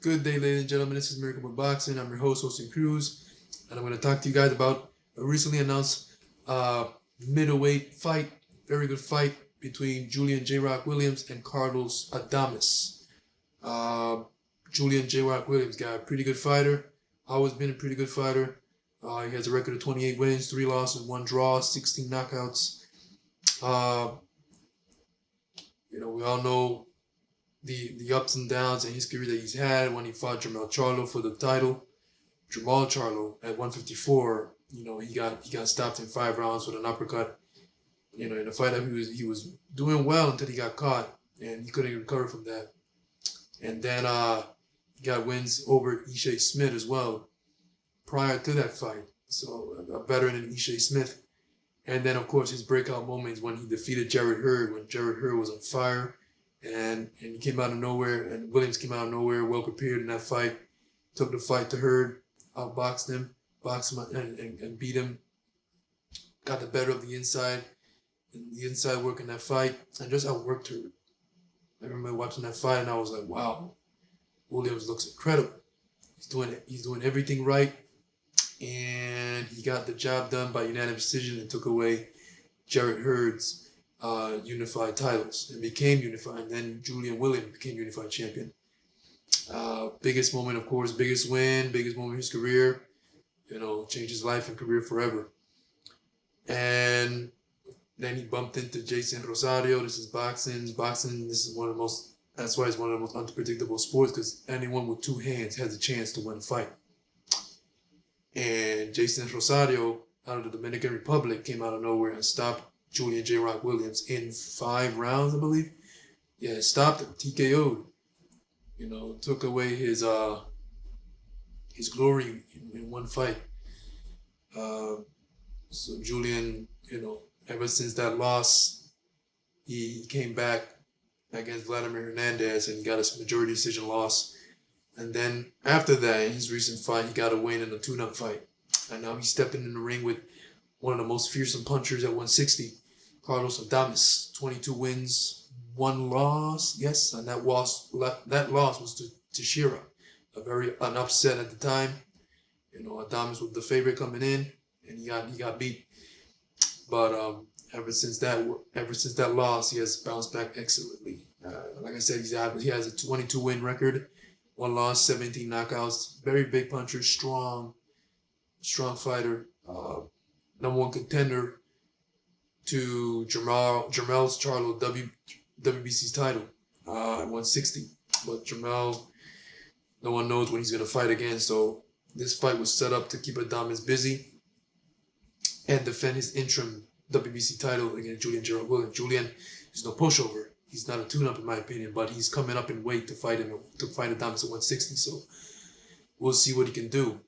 Good day, ladies and gentlemen. This is Miracle Book Boxing. I'm your host, Austin Cruz, and I'm going to talk to you guys about a recently announced uh, middleweight fight. Very good fight between Julian J. Rock Williams and Carlos Adames. Uh, Julian J. Rock Williams, got a pretty good fighter. Always been a pretty good fighter. He has a record of 28 wins, 3 losses, 1 draw, 16 knockouts. Uh, we all know the ups and downs in his career that he's had when he fought Jermell Charlo for the title. Jermall Charlo at 154, he got stopped in 5 rounds with an uppercut. In a fight that he was doing well until he got caught, and he couldn't recover from that. And then he got wins over Ishe Smith as well prior to that fight. So a veteran in Ishe Smith. And then of course his breakout moments when he defeated Jarrett Hurd, when Jarrett Hurd was on fire, and he came out of nowhere, and Williams came out of nowhere, well prepared in that fight, took the fight to Hurd, outboxed him, boxed him and beat him, got the better of the inside work in that fight, and just outworked Hurd. I remember watching that fight and I was like, wow, Williams looks incredible. He's doing everything right, and he got the job done by unanimous decision and took away Jarrett Hurd's unified titles and became unified. And then Julian Williams became unified champion. Biggest moment, of course, biggest win, biggest moment in his career. Changed his life and career forever. And then he bumped into Jason Rosario. This is boxing. Boxing, this is one of the most, that's why it's one of the most unpredictable sports, because anyone with 2 hands has a chance to win a fight. And Jason Rosario, out of the Dominican Republic, came out of nowhere and stopped Julian J. Rock Williams in 5 rounds, I believe. Yeah, stopped him, TKO'd. Took away his glory in one fight. So Julian, ever since that loss, he came back against Vladimir Hernandez and he got a majority decision loss. And then after that, in his recent fight, he got a win in a tune-up fight. And now he's stepping in the ring with one of the most fearsome punchers at 160, Carlos Adames. 22 wins, 1 loss. Yes, and that loss was to Teixeira, an upset at the time. Adames was the favorite coming in, and he got beat. But ever since that loss, he has bounced back excellently. Like I said, he has a 22 win record, 1 loss, 17 knockouts. Very big puncher, strong fighter. Number 1 contender to Jermell Charlo WBC's title at 160. But Jermell, no one knows when he's going to fight again. So this fight was set up to keep Adames busy and defend his interim WBC title against Julian J. Rock Williams. Julian is no pushover. He's not a tune-up in my opinion, but he's coming up in weight to fight Adames at 160. So we'll see what he can do.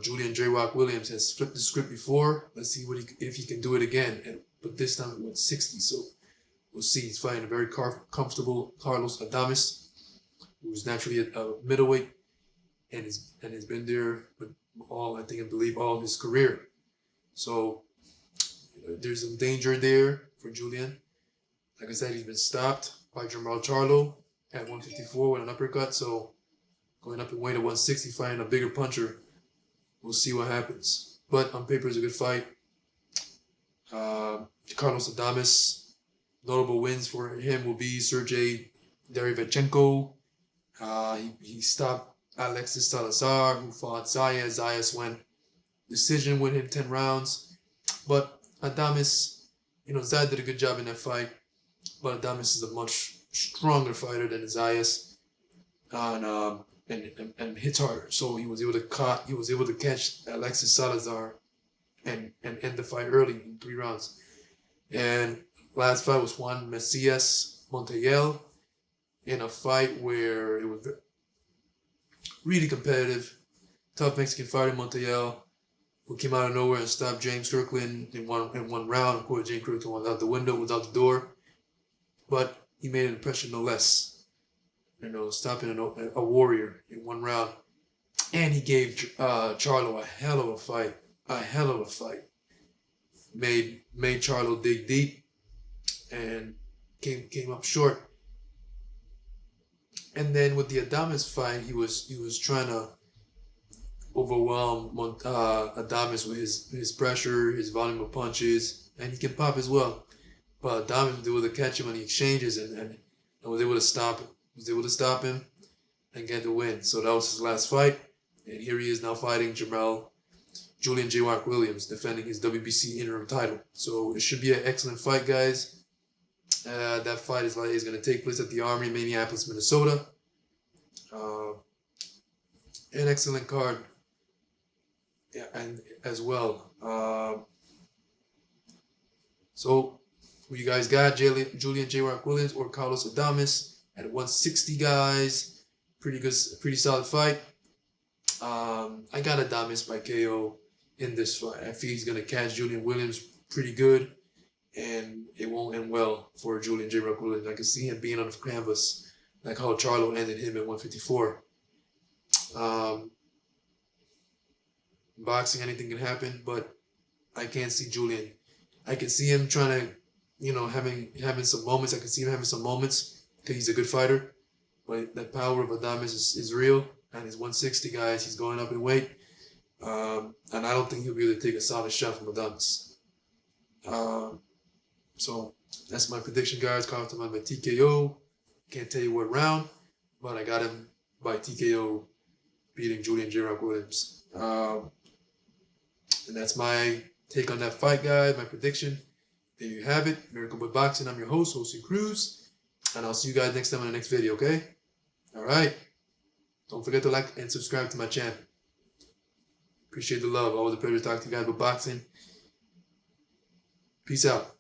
Julian J. Rock Williams has flipped the script before. Let's see if he can do it again, but this time at 160. So we'll see. He's fighting a very comfortable Carlos Adames, who's naturally a middleweight and has been there with all his career. So there's some danger there for Julian. Like I said, he's been stopped by Jermall Charlo at 154 with an uppercut. So going up in weight at 160, fighting a bigger puncher. We'll see what happens. But on paper, it's a good fight. Carlos Adames, notable wins for him will be Sergey Derevchenko. He stopped Alexis Salazar, who fought Zayas. Zayas went decision with him 10 rounds. But Adames, Zayas did a good job in that fight. But Adames is a much stronger fighter than Zayas. And hits harder. So he was able to catch Alexis Salazar and end the fight early in 3 rounds. And last fight was Juan Mesias Montiel in a fight where it was really competitive. Tough Mexican fighter Montiel, who came out of nowhere and stopped James Kirkland in one round. Of course, James Kirkland was out the window, was out the door, but he made an impression no less. Stopping a warrior in 1 round. And he gave Charlo a hell of a fight. Made Charlo dig deep and came up short. And then with the Adames fight, he was trying to overwhelm Adames with his pressure, his volume of punches, and he can pop as well. But Adames was able to catch him on the exchanges and was able to stop him. Was able to stop him and get the win. So that was his last fight. And here he is now fighting Julian J. Rock Williams, defending his WBC interim title. So it should be an excellent fight, guys. That fight is going to take place at the Armory in Minneapolis, Minnesota. An excellent card, yeah, and as well. So who you guys got? Julian J. Rock Williams or Carlos Adames at 160, guys. Pretty good, pretty solid fight. I got Adames by KO in this fight. I feel he's gonna catch Julian Williams pretty good, and it won't end well for Julian J. Rock Williams. I can see him being on the canvas, like how Charlo ended him at 154. Boxing, anything can happen, but I can't see Julian. I can see him trying to, having some moments. I can see him having some moments because he's a good fighter. But the power of Adames is real, and he's 160, guys. He's going up in weight, and I don't think he'll be able to take a solid shot from Adames. So that's my prediction, guys. Carlos Adames by TKO. Can't tell you what round, but I got him by TKO, beating Julian J. Rock Williams. And that's my take on that fight, guys. My prediction. There you have it. Miracle Boy Boxing. I'm your host, Jose Cruz. And I'll see you guys next time in the next video, okay? All right. Don't forget to like and subscribe to my channel. Appreciate the love. Always a pleasure to talk to you guys about boxing. Peace out.